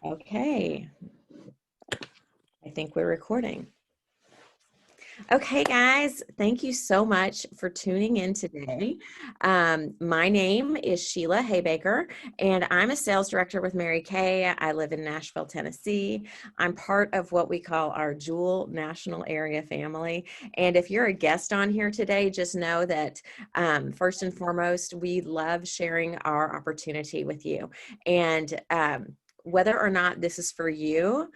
Okay, I think we're recording. Okay, guys, thank you so much for tuning in today. My name is Sheila Habecker, and I'm a sales director with Mary Kay. I live in Nashville, Tennessee. I'm part of what we call our Jewel National Area family. And if you're a guest on here today, just know that first and foremost, we love sharing our opportunity with you. And whether or not this is for you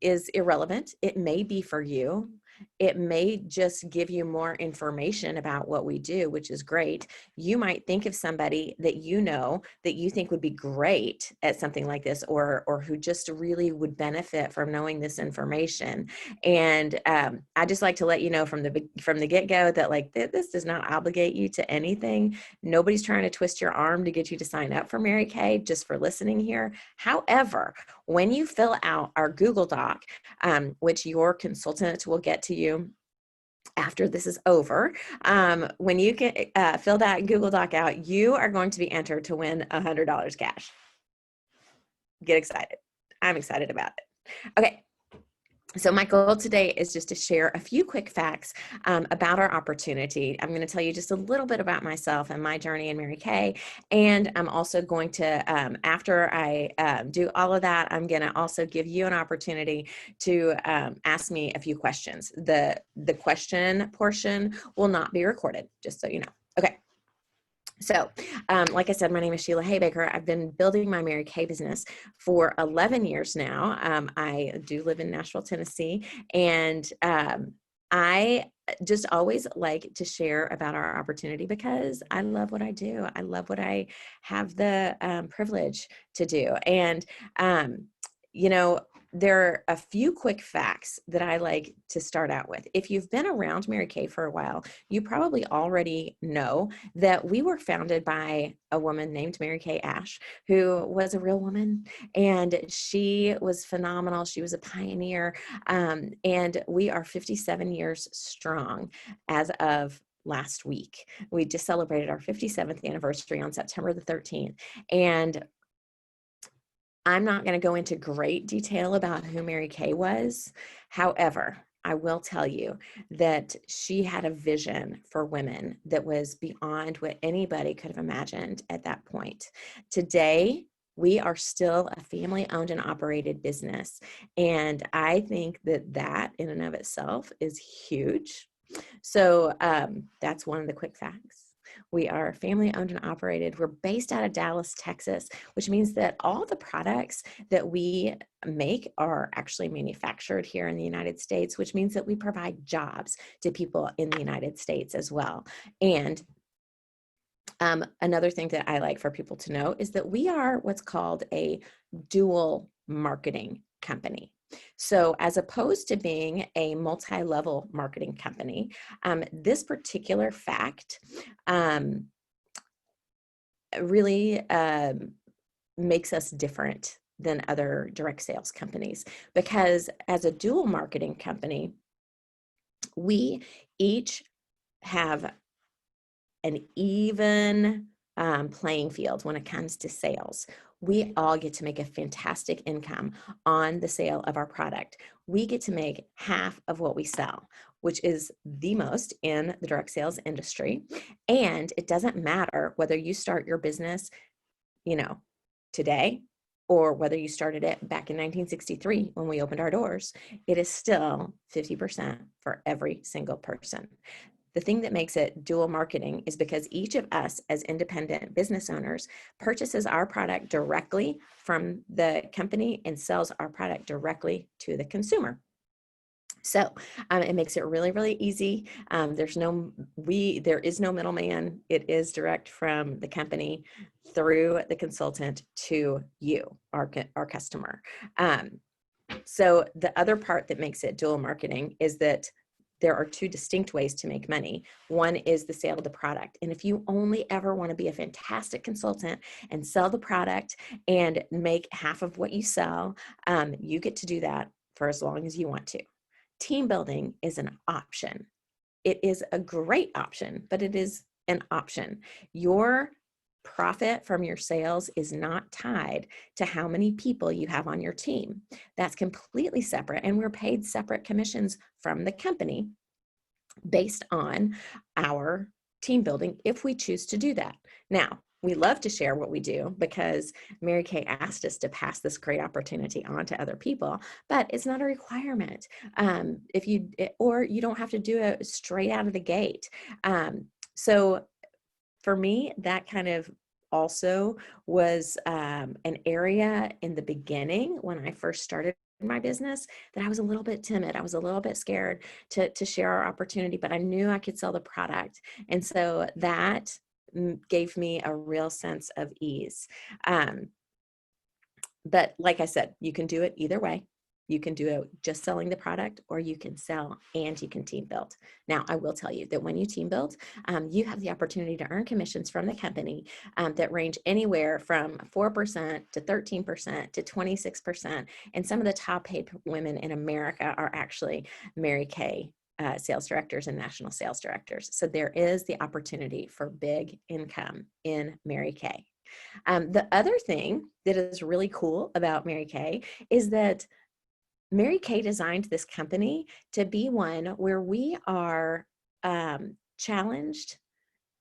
is irrelevant. It may be for you. It may just give you more information about what we do, which is great. You might think of somebody that you know that you think would be great at something like this, or who just really would benefit from knowing this information. And I just like to let you know from the get-go that this does not obligate you to anything. Nobody's trying to twist your arm to get you to sign up for Mary Kay just for listening here. However, when you fill out our Google Doc, which your consultant will get to you after this is over, when you fill that Google Doc out, you are going to be entered to win $100 cash. Get excited. I'm excited about it. Okay. So my goal today is just to share a few quick facts about our opportunity. I'm going to tell you just a little bit about myself and my journey in Mary Kay. And I'm also going to, after I do all of that, I'm going to also give you an opportunity to ask me a few questions. The question portion will not be recorded, just so you know. Okay. So, like I said, my name is Sheila Habecker. I've been building my Mary Kay business for 11 years now. I do live in Nashville, Tennessee, and I just always like to share about our opportunity because I love what I do. I love what I have the privilege to do. And, you know, there are a few quick facts that I like to start out with. If you've been around Mary Kay for a while, you probably already know that we were founded by a woman named Mary Kay Ash, who was a real woman, and she was phenomenal. She was a pioneer, and we are 57 years strong as of last week. We just celebrated our 57th anniversary on September the 13th, and I'm not going to go into great detail about who Mary Kay was. However, I will tell you that she had a vision for women that was beyond what anybody could have imagined at that point. Today, we are still a family-owned and operated business, and I think that in and of itself is huge. So that's one of the quick facts. We are family owned and operated. We're based out of Dallas, Texas, which means that all the products that we make are actually manufactured here in the United States, which means that we provide jobs to people in the United States as well. And another thing that I like for people to know is that we are what's called a dual marketing company. So as opposed to being a multi-level marketing company, this particular fact really makes us different than other direct sales companies, because as a dual marketing company, we each have an even playing field when it comes to sales. We all get to make a fantastic income on the sale of our product. We get to make half of what we sell, which is the most in the direct sales industry. And it doesn't matter whether you start your business, today, or whether you started it back in 1963 when we opened our doors, it is still 50% for every single person. The thing that makes it dual marketing is because each of us as independent business owners purchases our product directly from the company and sells our product directly to the consumer. So it makes it really, really easy. There is no middleman. It is direct from the company through the consultant to you, our customer. So the other part that makes it dual marketing is that there are two distinct ways to make money. One is the sale of the product. And if you only ever want to be a fantastic consultant and sell the product and make half of what you sell, you get to do that for as long as you want to. Team building is an option. It is a great option, but it is an option. Your profit from your sales is not tied to how many people you have on your team. That's completely separate, and we're paid separate commissions from the company based on our team building if we choose to do that. Now, we love to share what we do because Mary Kay asked us to pass this great opportunity on to other people, but it's not a requirement. Or you don't have to do it straight out of the gate. So for me, that kind of also was an area in the beginning when I first started my business that I was a little bit timid. I was a little bit scared to share our opportunity, but I knew I could sell the product. And so that gave me a real sense of ease. But like I said, you can do it either way. You can do it just selling the product, or you can sell and you can team build. Now, I will tell you that when you team build, you have the opportunity to earn commissions from the company that range anywhere from 4% to 13% to 26%. And some of the top paid women in America are actually Mary Kay sales directors and national sales directors. So there is the opportunity for big income in Mary Kay. The other thing that is really cool about Mary Kay is that Mary Kay designed this company to be one where we are challenged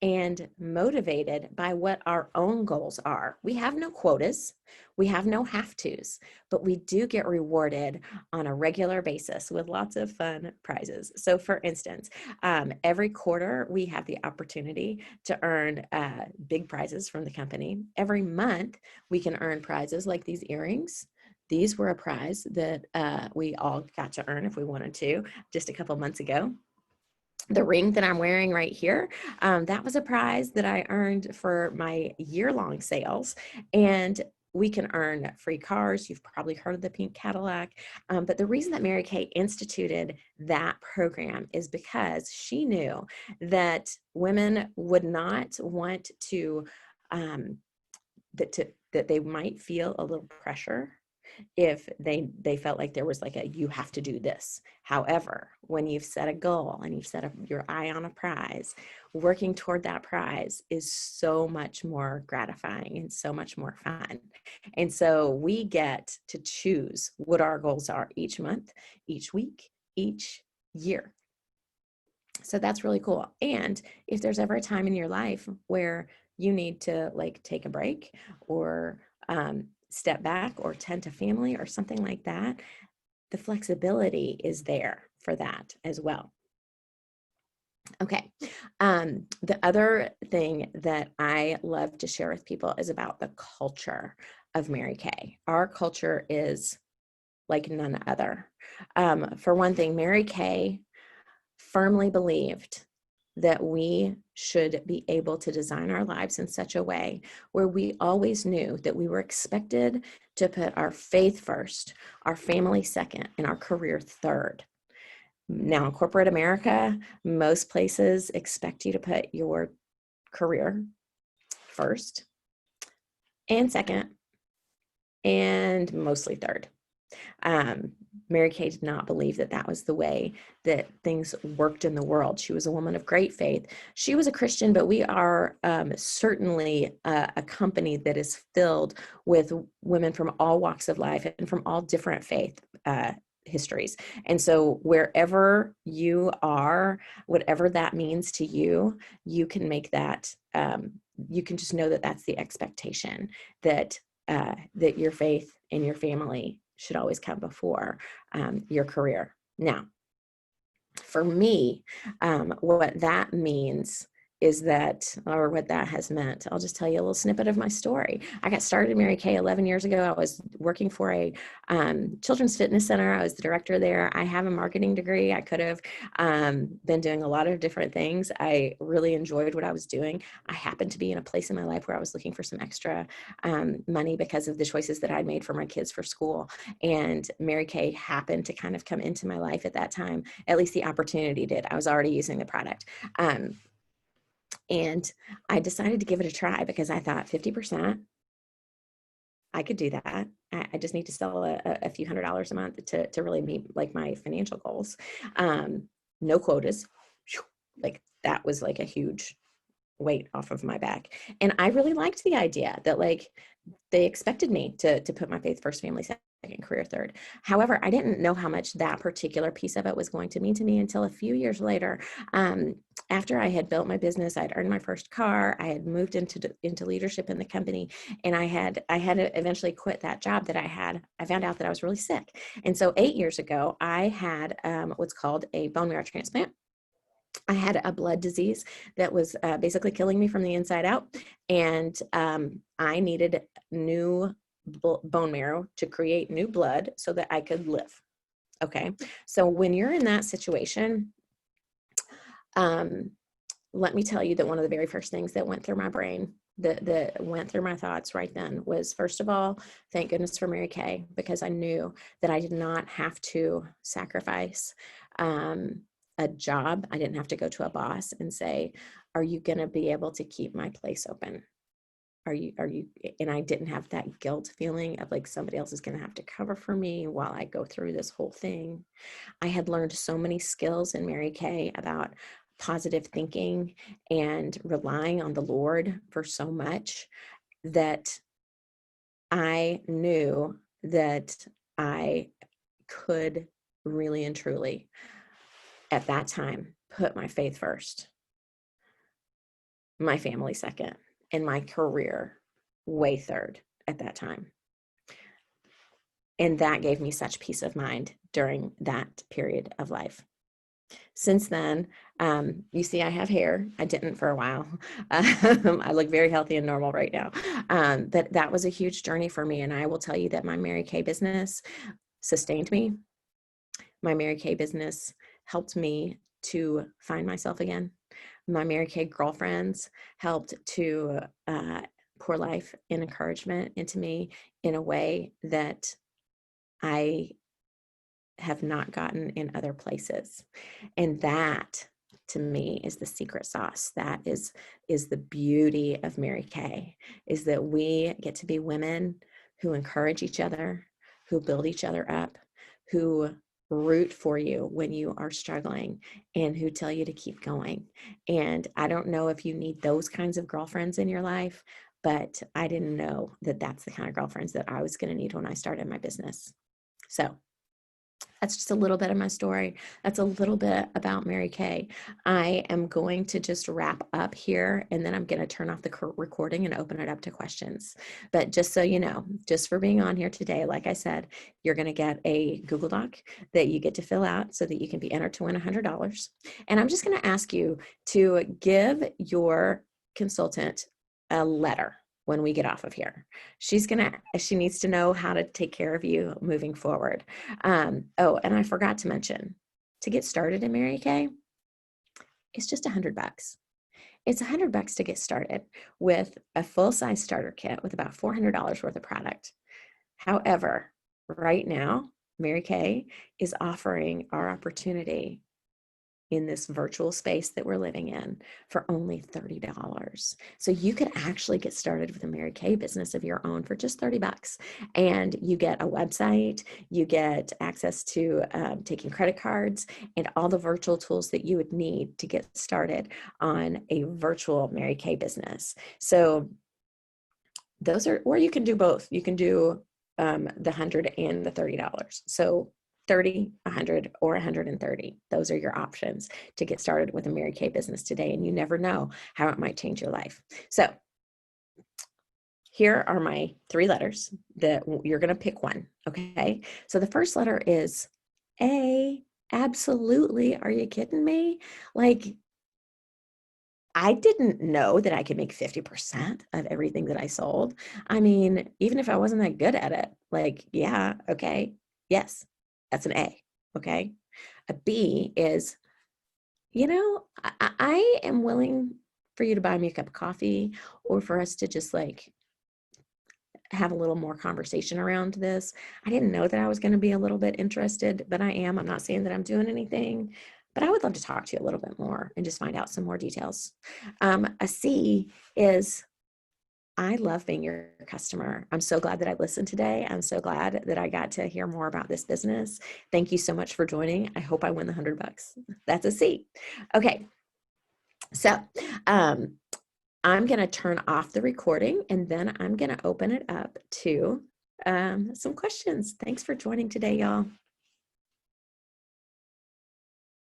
and motivated by what our own goals are. We have no quotas, we have no have-tos, but we do get rewarded on a regular basis with lots of fun prizes. So for instance, every quarter we have the opportunity to earn big prizes from the company. Every month we can earn prizes like these earrings. These were a prize that we all got to earn if we wanted to just a couple months ago. The ring that I'm wearing right here, that was a prize that I earned for my year-long sales. And we can earn free cars. You've probably heard of the pink Cadillac. But the reason that Mary Kay instituted that program is because she knew that women would not want to, that they might feel a little pressure if they felt like there was like you have to do this. However, when you've set a goal and you've set your eye on a prize, working toward that prize is so much more gratifying and so much more fun. And so we get to choose what our goals are each month, each week, each year. So that's really cool. And if there's ever a time in your life where you need to like take a break or step back or tend to family or something like that, the flexibility is there for that as well. Okay. The other thing that I love to share with people is about the culture of Mary Kay. Our culture is like none other. For one thing, Mary Kay firmly believed that we should be able to design our lives in such a way where we always knew that we were expected to put our faith first, our family second, and our career third. Now, in corporate America, most places expect you to put your career first and second, and mostly third. Mary Kay did not believe that that was the way that things worked in the world. She was a woman of great faith. She was a Christian, but we are certainly a company that is filled with women from all walks of life and from all different faith histories. And so wherever you are, whatever that means to you, you can make that, you can just know that that's the expectation, that that your faith and your family should always come before your career. Now, for me, what that means is that, or what that has meant, I'll just tell you a little snippet of my story. I got started in Mary Kay 11 years ago. I was working for a children's fitness center. I was the director there. I have a marketing degree. I could have been doing a lot of different things. I really enjoyed what I was doing. I happened to be in a place in my life where I was looking for some extra money because of the choices that I'd made for my kids for school. And Mary Kay happened to kind of come into my life at that time. At least the opportunity did. I was already using the product. And I decided to give it a try because I thought 50%, I could do that. I just need to sell a few $100s a month to really meet like my financial goals. No quotas. Like that was like a huge weight off of my back. And I really liked the idea that like they expected me to put my faith first, family second, career third. However, I didn't know how much that particular piece of it was going to mean to me until a few years later. After I had built my business, I'd earned my first car, I had moved into leadership in the company, and I had to eventually quit that job that I had. I found out that I was really sick. And so 8 years ago, I had what's called a bone marrow transplant. I had a blood disease that was basically killing me from the inside out. And I needed new bone marrow to create new blood so that I could live. Okay. So when you're in that situation, let me tell you that one of the very first things that went through my brain, that went through my thoughts right then was, first of all, thank goodness for Mary Kay, because I knew that I did not have to sacrifice a job. I didn't have to go to a boss and say, are you going to be able to keep my place open? Are you, and I didn't have that guilt feeling of like somebody else is going to have to cover for me while I go through this whole thing. I had learned so many skills in Mary Kay about positive thinking and relying on the Lord for so much that I knew that I could really and truly at that time put my faith first, my family second, and my career way third at that time. And that gave me such peace of mind during that period of life. Since then, you see I have hair. I didn't for a while. I look very healthy and normal right now. But that was a huge journey for me. And I will tell you that my Mary Kay business sustained me. My Mary Kay business helped me to find myself again. My Mary Kay girlfriends helped to pour life and encouragement into me in a way that I have not gotten in other places. And that to me is the secret sauce. That is the beauty of Mary Kay, is that we get to be women who encourage each other, who build each other up, who root for you when you are struggling, and who tell you to keep going. And I don't know if you need those kinds of girlfriends in your life, but I didn't know that that's the kind of girlfriends that I was going to need when I started my business. So that's just a little bit of my story. That's a little bit about Mary Kay. I am going to just wrap up here, and then I'm going to turn off the recording and open it up to questions. But just so you know, just for being on here today, like I said, you're going to get a Google Doc that you get to fill out so that you can be entered to win $100. And I'm just going to ask you to give your consultant a letter when we get off of here. She needs to know how to take care of you moving forward. Oh, and I forgot to mention, to get started in Mary Kay, it's just $100. It's $100 to get started with a full-size starter kit with about $400 worth of product. However, right now, Mary Kay is offering our opportunity in this virtual space that we're living in for only $30. So you could actually get started with a Mary Kay business of your own for just $30. And you get a website, you get access to taking credit cards and all the virtual tools that you would need to get started on a virtual Mary Kay business. So those are, or you can do both. You can do the $100 and the $30. So 30, 100, or 130. Those are your options to get started with a Mary Kay business today. And you never know how it might change your life. So here are my 3 letters that you're going to pick one. Okay. So the first letter is A. Absolutely. Are you kidding me? Like, I didn't know that I could make 50% of everything that I sold. I mean, even if I wasn't that good at it, like, yeah, okay, yes, that's an A, okay? A B is, I am willing for you to buy me a cup of coffee, or for us to just like have a little more conversation around this. I didn't know that I was going to be a little bit interested, but I am. I'm not saying that I'm doing anything, but I would love to talk to you a little bit more and just find out some more details. A C is, I love being your customer. I'm so glad that I listened today. I'm so glad that I got to hear more about this business. Thank you so much for joining. I hope I win the $100. That's a C. Okay. So, I'm going to turn off the recording, and then I'm going to open it up to some questions. Thanks for joining today, y'all.